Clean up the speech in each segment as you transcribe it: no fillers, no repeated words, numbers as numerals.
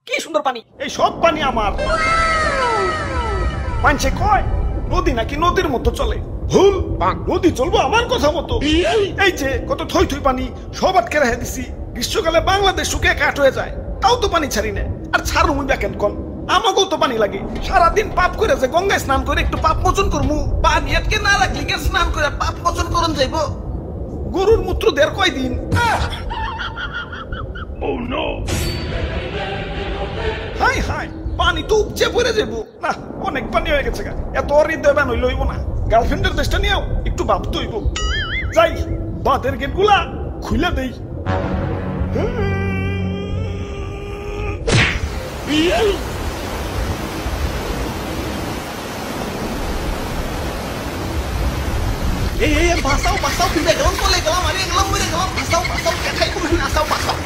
কি সুন্দর পানি। এই সব পানি আমার। মানুষে কয় নদী নাকি নদীর মতো চলে, ভুল। নদী চলবো আমার কথা মতো। এই যে কত থই থই পানি সব আটকে রেখে দিছি। গ্রীষ্মকালে বাংলাদেশ শুকিয়ে কাঠ হয়ে যায়, তাও তো পানি ছাড়ি না। আর ছাড়ু মুই ব্যাকেন কন, আমাকেও তো পানি লাগে। সারাদিন পাপ করে যে গঙ্গায় স্নান করে একটু পাপ মোচন করমু, পানি আটকে না রাখলি কে স্নান করে পাপ মোচন করন যাইব? গরুর মূত্র দের কয়দিন। হাই হাই, পানি তো উপচে পড়ে যাবো না। অনেক পানি হয়ে গেছে, এত হৃদয় বান হইল হইব না। গার্লফ্রেন্ডের দেশটা নিয়েও একটু ভাবতে হইব। যাই বাঁধের গেট গুলা খুলে দেই। বাঁচাও বাঁচাও, ফিরে গেলাম, চলে গেলাম, আরে গেলাম, মরে গেলাম। বাঁচাও বাঁচাও, দেখাই কোনো বাঁচাও বাঁচাও।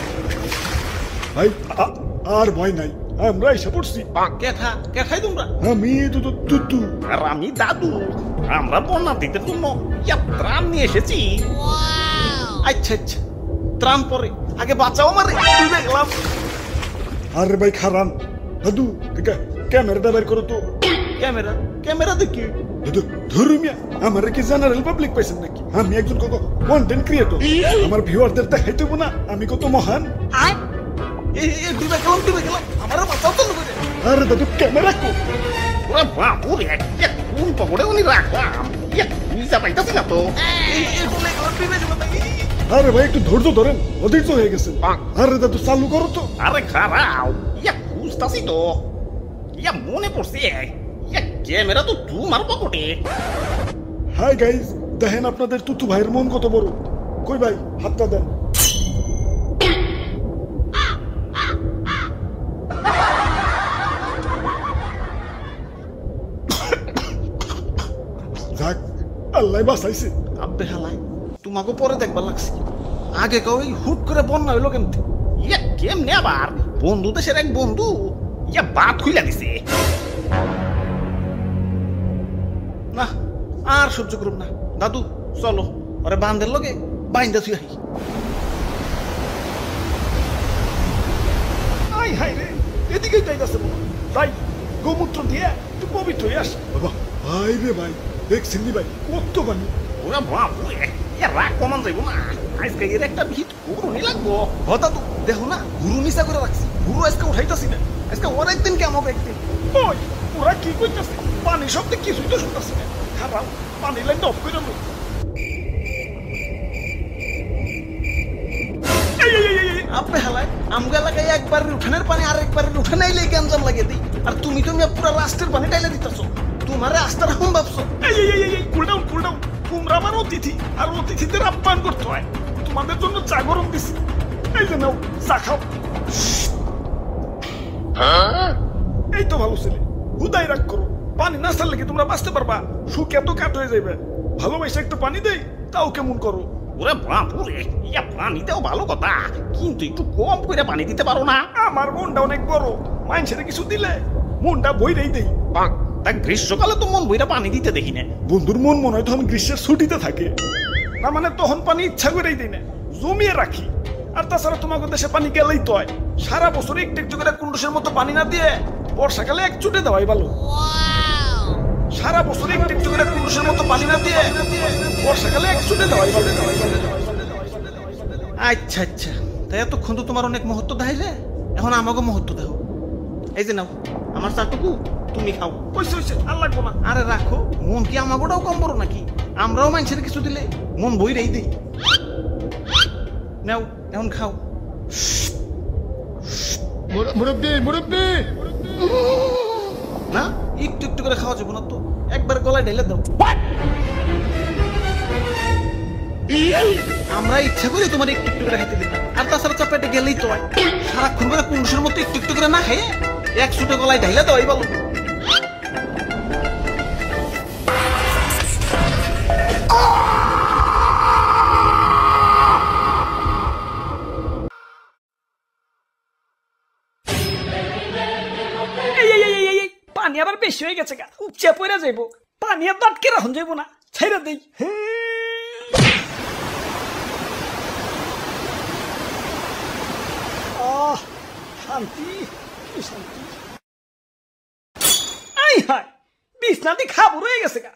ভাই আর ভয় নাই, আমরা এসে পড়ছি। কেঠা কেঠাই তোমরা? আমি তুতু আর আমি দাদু। আমরা বন্যার্থীদের জন্য ত্রাণ নিয়ে এসেছি। আচ্ছা আচ্ছা, ত্রাণ পরে, আগে বাঁচাও আমারে, ডুবে গেলাম। আরে ভাই খারান, দাদু ক্যামেরাটা বের করো তো। ক্যামেরা? ক্যামেরা দেখি দাদু? ধর্মিয়া আমার কি জেনারেল পাবলিক পাইছেন নাকি? আমি একজন কত কন্টেন্ট ক্রিয়েটর, আমার ভিউয়ারদের দেখাইতে হবো না আমি কত মহান। আমার বাঁচাও তো। আরে দাদু ক্যামেরা কো? ওরা বাপুরে কোন পকড়ে উনি রাখলাম, বুঝতে পাইতাছি না তো। আরে ভাই একটু ধৈর্য ধরেন, অধৈর্য হয়ে গেছে। আরে দাদু চালু করো তো। আরে খারাপ, বুঝতাছি তো। মনে পড়ছে, ক্যামেরা তো তোমার পকেটে। হাই গাইস, দেখেন আপনাদের তুতু ভাইয়ের মন কত বড়। কই ভাই হাতটা দেন। যাক আল্লাহ বাঁচাইছে। আব্বে হালাই, তোমাকে পরে দেখবার লাগছে। আগে কই হুট করে বন্যা হইলো কেমতে? কেমনে আবার? বন্ধু দেশের এক বন্ধু বাদ খুইলা দিছে। না আর সহ্য করুন না, দাদু চলো ওরে বান্ধের লগে বাইন্দা থুই আহি। আই হাই রে, এদিকেই যাইতাছে মনে। তাই গোমূত্র দিয়ে একটু পবিত্র হয়ে আস। বাবা ভাই রে ভাই, দেখছেন নি ভাই কত পানি। ওরা বাবু রাগ কমান যাইব না, আজকে এর একটা ভিত গুরুনি লাগবো। দাদু দেখো না, গুরু নিচা করে রাখছি। গুরু আজকে উঠাইতাছি না, আজকে ওর একদিন কেমন একদিন। ওই ওরা কি কইতাছে? পানি শব্দে কিছুই তো শুনতাছি না। খারাপ, পানি লাইনটা অফ করে দেবো। আপনি হালায় আমগা এলাকায় একবারের উঠানের পানি আর একবারের উঠানে আইলে গ্যাঞ্জাম লাগিয়ে দিই। আর তুমি তো পুরো রাস্তার পানি টাইলে দিতেছো। তোমার রাস্তার হুম ভাবছো। Cool down cool down. তোমরা আমার অতিথি, আর অতিথিদের আপ্যায়ন করতে হয়। তোমাদের জন্য চা গরম দিছি, এই যে নাও চা খাও। এই তো ভালো ছেলে, হুদাই রাগ করো। পানি না ছাড়লে কি তোমরা বাঁচতে পারবা? সুখ এত কাট হয়ে যাবে। ভালোবাসা একটু পানি দেই, তাও কেমন করো। ওরে বাপুরে, পানি দেও ভালো কথা, কিন্তু একটু কম করে পানি দিতে পারো না? আমার মনটা অনেক বড়, মানুষের কিছু দিলে মনটা বইরেই দেই। তা গ্রীষ্মকালে তো মন বইরা পানি দিতে দেখি না। বন্ধুর মন মনে হয় তখন গ্রীষ্মের ছুটিতে থাকে না, মানে তখন পানি ইচ্ছা করেই দিই না, জমিয়ে রাখি। আর তাছাড়া তোমাকে দেশে পানি গেলেই তো হয়। সারা বছর একটু একটু করে কুন্ডুসের মতো পানি না দিয়ে বর্ষাকালে এক চুটে দেওয়াই ভালো। সারা বছর একটু একটু করে কুন্ডুসের মতো পানি না দিয়ে বর্ষাকালে এক চুটে দেওয়াই ভালো। আচ্ছা আচ্ছা, তাই এতক্ষণ তো তোমার অনেক মুহূর্ত দেখাইলে, এখন আমাকে মুহূর্ত দেখো। এই যে নাও আমার চাটুকু, তুমি খাও। আর লাগবো না। আরে রাখো, মন কি আমাকেও কম বড় নাকি? আমরাও মানুষের কিছু দিলে মন বইরেই দিই। নাও এখন খাও। মুরব্বি মুরব্বি না, একটু একটু করে খাওয়া যাবো না তো, একবার গলায় ঢেলে দাও। আমরা ইচ্ছা করি তোমার একটু একটু করে খেতে দিই। আর তাছাড়া চাপেটে গেলেই তো হয়। সারাক্ষণ করে পুরুষের মতো একটু একটু করে না খাইয়ে এক ছুটে গলায় ঢেলে দাও, এই বলো। পানি আবার বেশি হয়ে গেছে, উপচে পড়ে যাইব। পানি আর আটকে রাখুন যাইব না, ছেড়ে দেই। শান্তি আই হায় বিছনাটি খাবো রয়ে গেছে গা